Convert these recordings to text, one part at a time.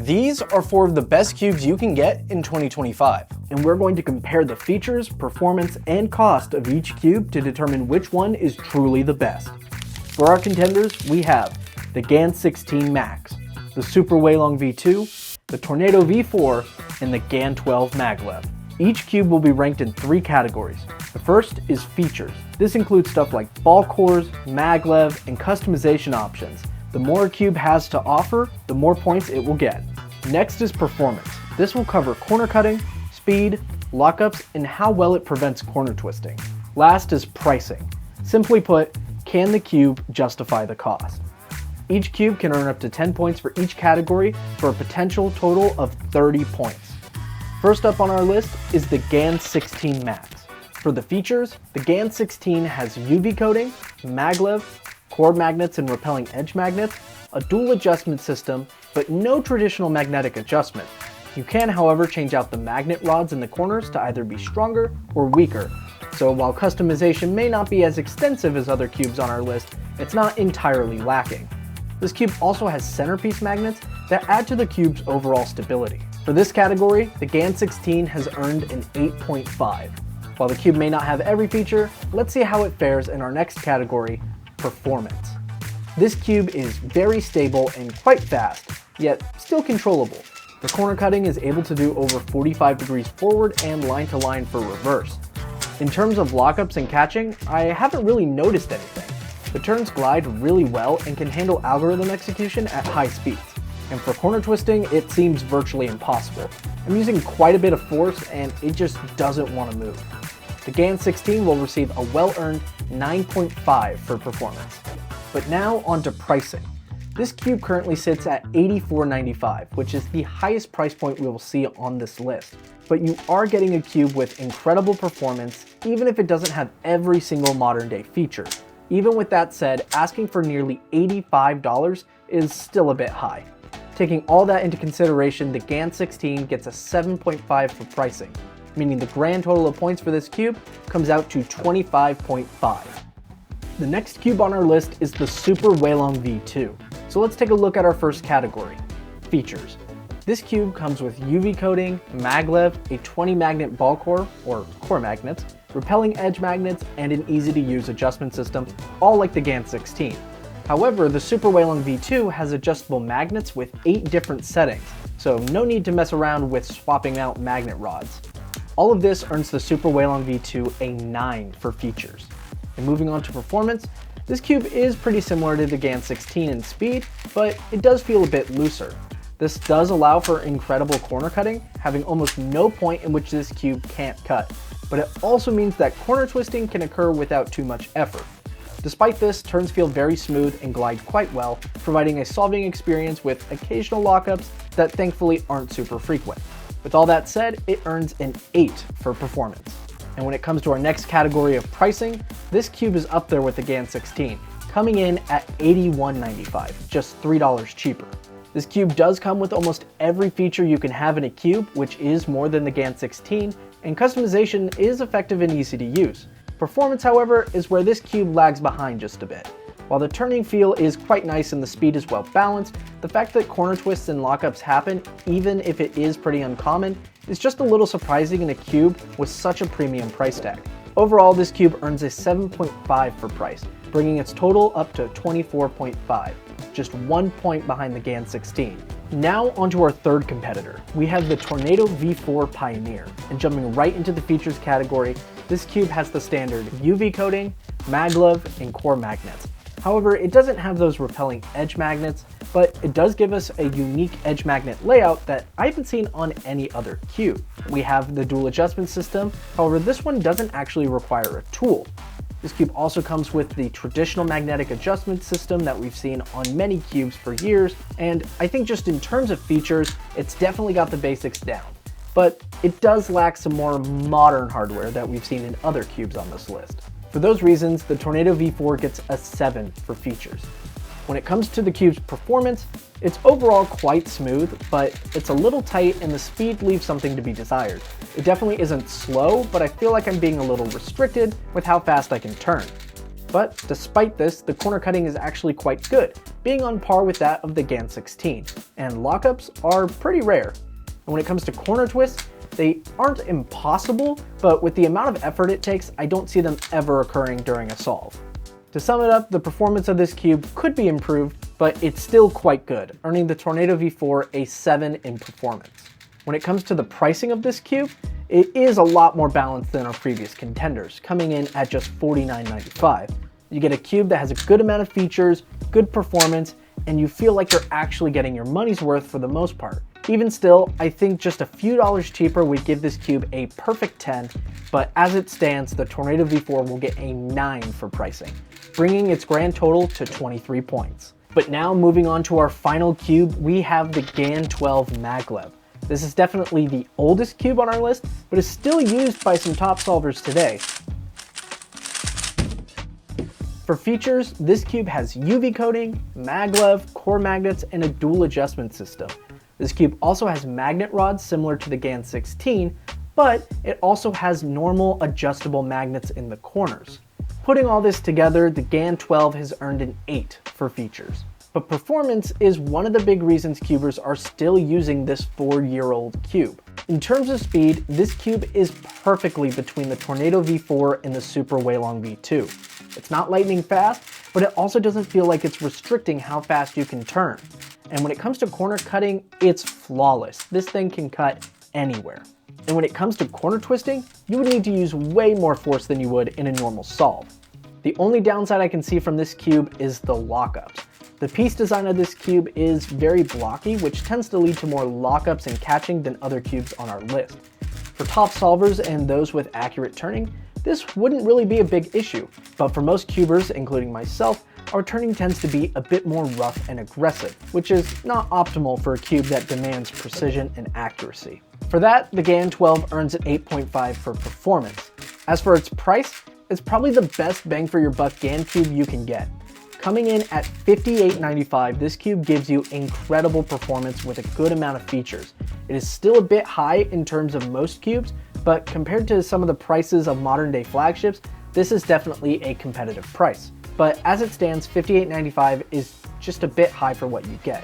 These are 4 of the best cubes you can get in 2025. And we're going to compare the features, performance, and cost of each cube to determine which one is truly the best. For our contenders, we have the GAN16 Max, the Super WeiLong V2, the Tornado V4, and the GAN12 MagLev. Each cube will be ranked in 3 categories. The first is features. This includes stuff like ball cores, maglev, and customization options. The more a cube has to offer, the more points it will get. Next is performance. This will cover corner cutting, speed, lockups, and how well it prevents corner twisting. Last is pricing. Simply put, can the cube justify the cost? Each cube can earn up to 10 points for each category for a potential total of 30 points. First up on our list is the GAN16 Max. For the features, the GAN16 has UV coating, maglev, core magnets and repelling edge magnets, a dual adjustment system, but no traditional magnetic adjustment. You can, however, change out the magnet rods in the corners to either be stronger or weaker. So while customization may not be as extensive as other cubes on our list, it's not entirely lacking. This cube also has centerpiece magnets that add to the cube's overall stability. For this category, the GAN16 has earned an 8.5. While the cube may not have every feature, let's see how it fares in our next category, performance. This cube is very stable and quite fast, yet still controllable. The corner cutting is able to do over 45 degrees forward and line to line for reverse. In terms of lockups and catching, I haven't really noticed anything. The turns glide really well and can handle algorithm execution at high speeds. And for corner twisting, it seems virtually impossible. I'm using quite a bit of force and it just doesn't want to move. The GAN16 will receive a well-earned 9.5 for performance. But now onto pricing. This cube currently sits at $84.95, which is the highest price point we will see on this list. But you are getting a cube with incredible performance, even if it doesn't have every single modern day feature. Even with that said, asking for nearly $85 is still a bit high. Taking all that into consideration, the GAN16 gets a 7.5 for pricing, meaning the grand total of points for this cube comes out to 25.5. The next cube on our list is the Super WeiLong V2. So let's take a look at our first category, features. This cube comes with UV coating, maglev, a 20 magnet ball core, or core magnets, repelling edge magnets, and an easy to use adjustment system, all like the GAN16. However, the Super WeiLong V2 has adjustable magnets with 8 different settings, so no need to mess around with swapping out magnet rods. All of this earns the Super WeiLong V2 a 9 for features. And moving on to performance, this cube is pretty similar to the GAN16 in speed, but it does feel a bit looser. This does allow for incredible corner cutting, having almost no point in which this cube can't cut, but it also means that corner twisting can occur without too much effort. Despite this, turns feel very smooth and glide quite well, providing a solving experience with occasional lockups that thankfully aren't super frequent. With all that said, it earns an 8 for performance. And when it comes to our next category of pricing, this cube is up there with the GAN16, coming in at $81.95, just $3 cheaper. This cube does come with almost every feature you can have in a cube, which is more than the GAN16, and customization is effective and easy to use. Performance, however, is where this cube lags behind just a bit. While the turning feel is quite nice and the speed is well balanced, the fact that corner twists and lockups happen, even if it is pretty uncommon, is just a little surprising in a cube with such a premium price tag. Overall, this cube earns a 7.5 for price, bringing its total up to 24.5, just 1 point behind the GAN16. Now onto our third competitor. We have the Tornado V4 Pioneer, and jumping right into the features category, this cube has the standard UV coating, maglev, and core magnets. However, it doesn't have those repelling edge magnets, but it does give us a unique edge magnet layout that I haven't seen on any other cube. We have the dual adjustment system, however this one doesn't actually require a tool. This cube also comes with the traditional magnetic adjustment system that we've seen on many cubes for years, and I think just in terms of features, it's definitely got the basics down. But it does lack some more modern hardware that we've seen in other cubes on this list. For those reasons, the Tornado V4 gets a 7 for features. When it comes to the cube's performance, it's overall quite smooth, but it's a little tight and the speed leaves something to be desired. It definitely isn't slow, but I feel like I'm being a little restricted with how fast I can turn. But despite this, the corner cutting is actually quite good, being on par with that of the GAN16, and lockups are pretty rare. And when it comes to corner twists, they aren't impossible, but with the amount of effort it takes, I don't see them ever occurring during a solve. To sum it up, the performance of this cube could be improved, but it's still quite good, earning the Tornado V4 a 7 in performance. When it comes to the pricing of this cube, it is a lot more balanced than our previous contenders, coming in at just $49.95. You get a cube that has a good amount of features, good performance, and you feel like you're actually getting your money's worth for the most part. Even still, I think just a few dollars cheaper would give this cube a perfect 10, but as it stands, the Tornado V4 will get a 9 for pricing, bringing its grand total to 23 points. But now moving on to our final cube, we have the GAN12 MagLev. This is definitely the oldest cube on our list, but is still used by some top solvers today. For features, this cube has UV coating, MagLev, core magnets, and a dual adjustment system. This cube also has magnet rods similar to the GAN16, but it also has normal adjustable magnets in the corners. Putting all this together, the GAN12 has earned an 8 for features. But performance is one of the big reasons cubers are still using this 4-year-old cube. In terms of speed, this cube is perfectly between the Tornado V4 and the Super WeiLong V2. It's not lightning fast, but it also doesn't feel like it's restricting how fast you can turn. And when it comes to corner cutting, it's flawless. This thing can cut anywhere. And when it comes to corner twisting, you would need to use way more force than you would in a normal solve. The only downside I can see from this cube is the lockups. The piece design of this cube is very blocky, which tends to lead to more lockups and catching than other cubes on our list. For top solvers and those with accurate turning, this wouldn't really be a big issue, but for most cubers, including myself, our turning tends to be a bit more rough and aggressive, which is not optimal for a cube that demands precision and accuracy. For that, the GAN12 earns an 8.5 for performance. As for its price, it's probably the best bang for your buck GAN cube you can get. Coming in at $58.95, this cube gives you incredible performance with a good amount of features. It is still a bit high in terms of most cubes, but compared to some of the prices of modern day flagships, this is definitely a competitive price. But as it stands, $58.95 is just a bit high for what you get,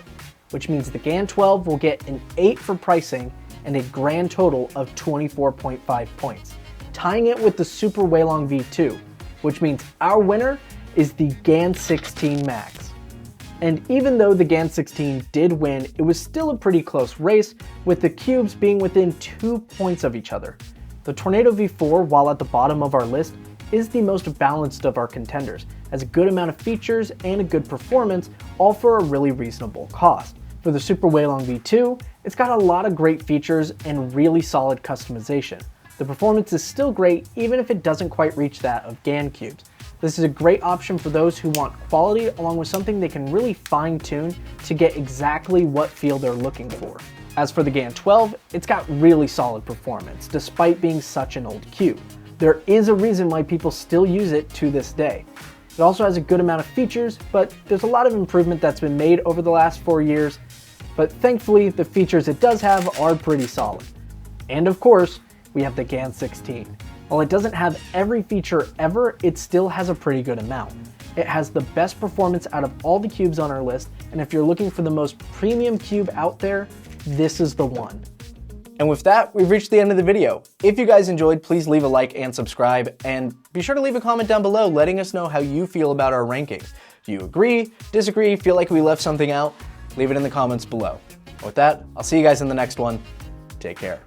which means the GAN12 will get an 8 for pricing and a grand total of 24.5 points, tying it with the Super WeiLong V2, which means our winner is the GAN16 Max. And even though the GAN16 did win, it was still a pretty close race, with the cubes being within 2 points of each other. The Tornado V4, while at the bottom of our list, is the most balanced of our contenders, has a good amount of features and a good performance, all for a really reasonable cost. For the Super WeiLong V2, it's got a lot of great features and really solid customization. The performance is still great, even if it doesn't quite reach that of GAN cubes. This is a great option for those who want quality along with something they can really fine-tune to get exactly what feel they're looking for. As for the GAN12, it's got really solid performance, despite being such an old cube. There is a reason why people still use it to this day. It also has a good amount of features, but there's a lot of improvement that's been made over the last 4 years, but thankfully the features it does have are pretty solid. And of course, we have the GAN16. While it doesn't have every feature ever, it still has a pretty good amount. It has the best performance out of all the cubes on our list, and if you're looking for the most premium cube out there, this is the one. And with that, we've reached the end of the video. If you guys enjoyed, please leave a like and subscribe, and be sure to leave a comment down below letting us know how you feel about our rankings. Do you agree, disagree, feel like we left something out? Leave it in the comments below. With that, I'll see you guys in the next one. Take care.